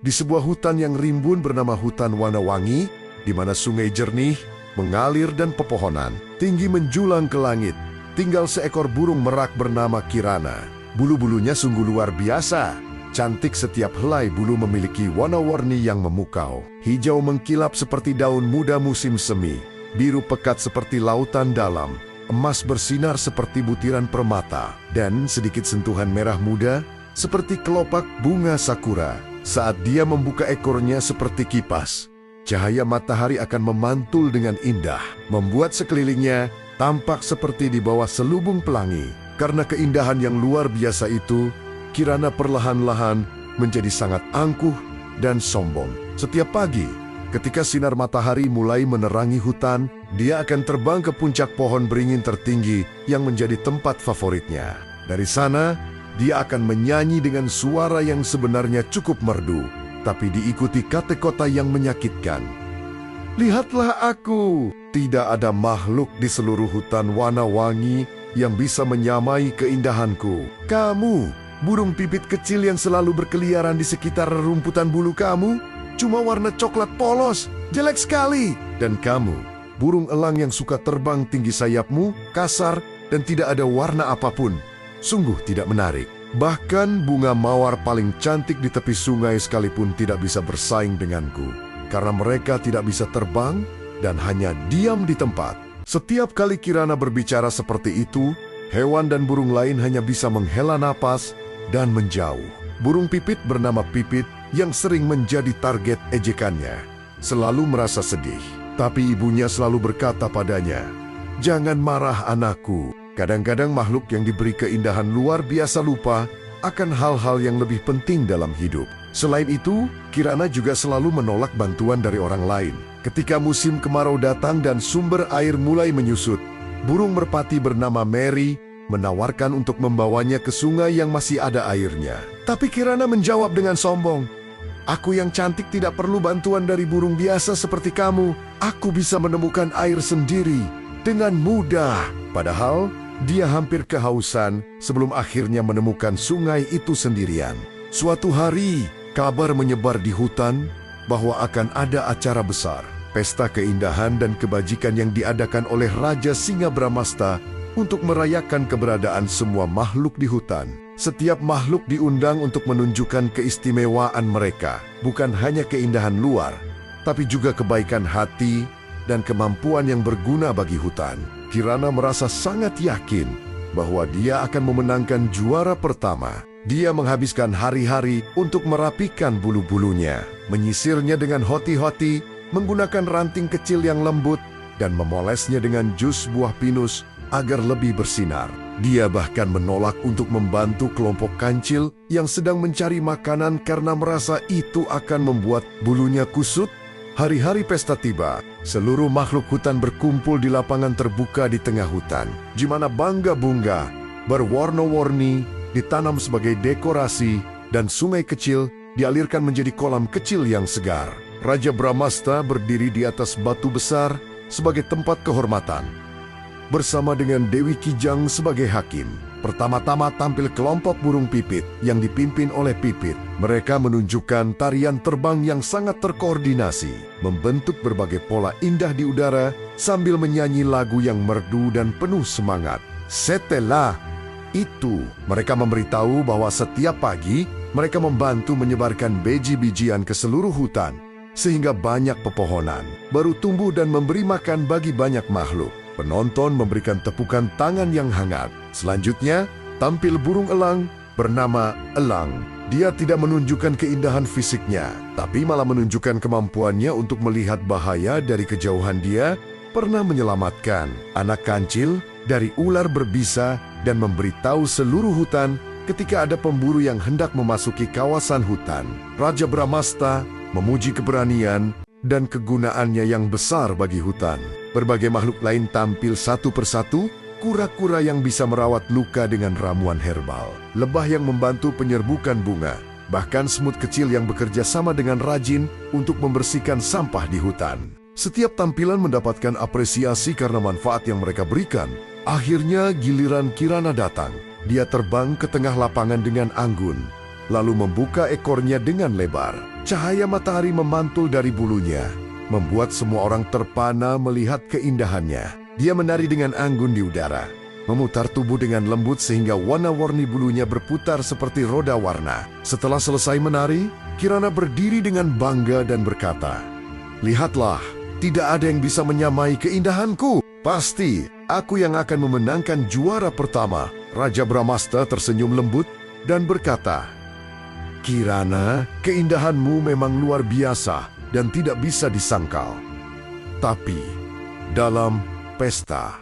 di sebuah hutan yang rimbun bernama Hutan Warna-Wangi, di mana sungai jernih, mengalir dan pepohonan tinggi menjulang ke langit, tinggal seekor burung merak bernama Kirana. Bulu-bulunya sungguh luar biasa. Cantik, setiap helai bulu memiliki warna-warni yang memukau. Hijau mengkilap seperti daun muda musim semi, biru pekat seperti lautan dalam, emas bersinar seperti butiran permata, dan sedikit sentuhan merah muda seperti kelopak bunga sakura. Saat dia membuka ekornya seperti kipas, cahaya matahari akan memantul dengan indah, membuat sekelilingnya tampak seperti di bawah selubung pelangi. Karena keindahan yang luar biasa itu, Kirana perlahan-lahan menjadi sangat angkuh dan sombong. Setiap pagi, ketika sinar matahari mulai menerangi hutan, dia akan terbang ke puncak pohon beringin tertinggi yang menjadi tempat favoritnya. Dari sana, dia akan menyanyi dengan suara yang sebenarnya cukup merdu, tapi diikuti kata-kata yang menyakitkan. Lihatlah aku, tidak ada makhluk di seluruh hutan Warna-Wangi yang bisa menyamai keindahanku. Kamu, burung pipit kecil yang selalu berkeliaran di sekitar rumputan bulu kamu, cuma warna coklat polos, jelek sekali. Dan kamu, burung elang yang suka terbang tinggi, sayapmu kasar dan tidak ada warna apapun, sungguh tidak menarik. Bahkan bunga mawar paling cantik di tepi sungai sekalipun tidak bisa bersaing denganku, karena mereka tidak bisa terbang dan hanya diam di tempat. Setiap kali Kirana berbicara seperti itu, hewan dan burung lain hanya bisa menghela napas dan menjauh. Burung pipit bernama Pipit yang sering menjadi target ejekannya selalu merasa sedih. Tapi ibunya selalu berkata padanya, "Jangan marah anakku." Kadang-kadang makhluk yang diberi keindahan luar biasa lupa akan hal-hal yang lebih penting dalam hidup. Selain itu, Kirana juga selalu menolak bantuan dari orang lain. Ketika musim kemarau datang dan sumber air mulai menyusut, burung merpati bernama Mary menawarkan untuk membawanya ke sungai yang masih ada airnya. Tapi Kirana menjawab dengan sombong, "Aku yang cantik tidak perlu bantuan dari burung biasa seperti kamu. Aku bisa menemukan air sendiri dengan mudah." Padahal, dia hampir kehausan sebelum akhirnya menemukan sungai itu sendirian. Suatu hari, kabar menyebar di hutan bahwa akan ada acara besar, pesta keindahan dan kebajikan yang diadakan oleh Raja Singa Bramasta untuk merayakan keberadaan semua makhluk di hutan. Setiap makhluk diundang untuk menunjukkan keistimewaan mereka, bukan hanya keindahan luar, tapi juga kebaikan hati dan kemampuan yang berguna bagi hutan. Kirana merasa sangat yakin bahwa dia akan memenangkan juara pertama. Dia menghabiskan hari-hari untuk merapikan bulu-bulunya, menyisirnya dengan hoti-hoti, menggunakan ranting kecil yang lembut, dan memolesnya dengan jus buah pinus agar lebih bersinar. Dia bahkan menolak untuk membantu kelompok kancil yang sedang mencari makanan karena merasa itu akan membuat bulunya kusut. Hari-hari pesta tiba, seluruh makhluk hutan berkumpul di lapangan terbuka di tengah hutan, di mana bunga berwarna-warni ditanam sebagai dekorasi dan sungai kecil dialirkan menjadi kolam kecil yang segar. Raja Bramasta berdiri di atas batu besar sebagai tempat kehormatan, bersama dengan Dewi Kijang sebagai hakim. Pertama-tama tampil kelompok burung pipit yang dipimpin oleh Pipit. Mereka menunjukkan tarian terbang yang sangat terkoordinasi, membentuk berbagai pola indah di udara sambil menyanyi lagu yang merdu dan penuh semangat. Setelah itu, mereka memberitahu bahwa setiap pagi mereka membantu menyebarkan biji-bijian ke seluruh hutan, sehingga banyak pepohonan baru tumbuh dan memberi makan bagi banyak makhluk. Penonton memberikan tepukan tangan yang hangat. Selanjutnya, tampil burung elang bernama Elang. Dia tidak menunjukkan keindahan fisiknya, tapi malah menunjukkan kemampuannya untuk melihat bahaya dari kejauhan. Dia pernah menyelamatkan anak kancil dari ular berbisa dan memberitahu seluruh hutan ketika ada pemburu yang hendak memasuki kawasan hutan. Raja Bramasta memuji keberanian dan kegunaannya yang besar bagi hutan. Berbagai makhluk lain tampil satu persatu, kura-kura yang bisa merawat luka dengan ramuan herbal, lebah yang membantu penyerbukan bunga, bahkan semut kecil yang bekerja sama dengan rajin untuk membersihkan sampah di hutan. Setiap tampilan mendapatkan apresiasi karena manfaat yang mereka berikan. Akhirnya giliran Kirana datang. Dia terbang ke tengah lapangan dengan anggun, lalu membuka ekornya dengan lebar. Cahaya matahari memantul dari bulunya, membuat semua orang terpana melihat keindahannya. Dia menari dengan anggun di udara, memutar tubuh dengan lembut sehingga warna-warni bulunya berputar seperti roda warna. Setelah selesai menari, Kirana berdiri dengan bangga dan berkata, "Lihatlah, tidak ada yang bisa menyamai keindahanku. Pasti, aku yang akan memenangkan juara pertama." Raja Brahmasta tersenyum lembut dan berkata, "Kirana, keindahanmu memang luar biasa dan tidak bisa disangkal. Tapi, dalam pesta,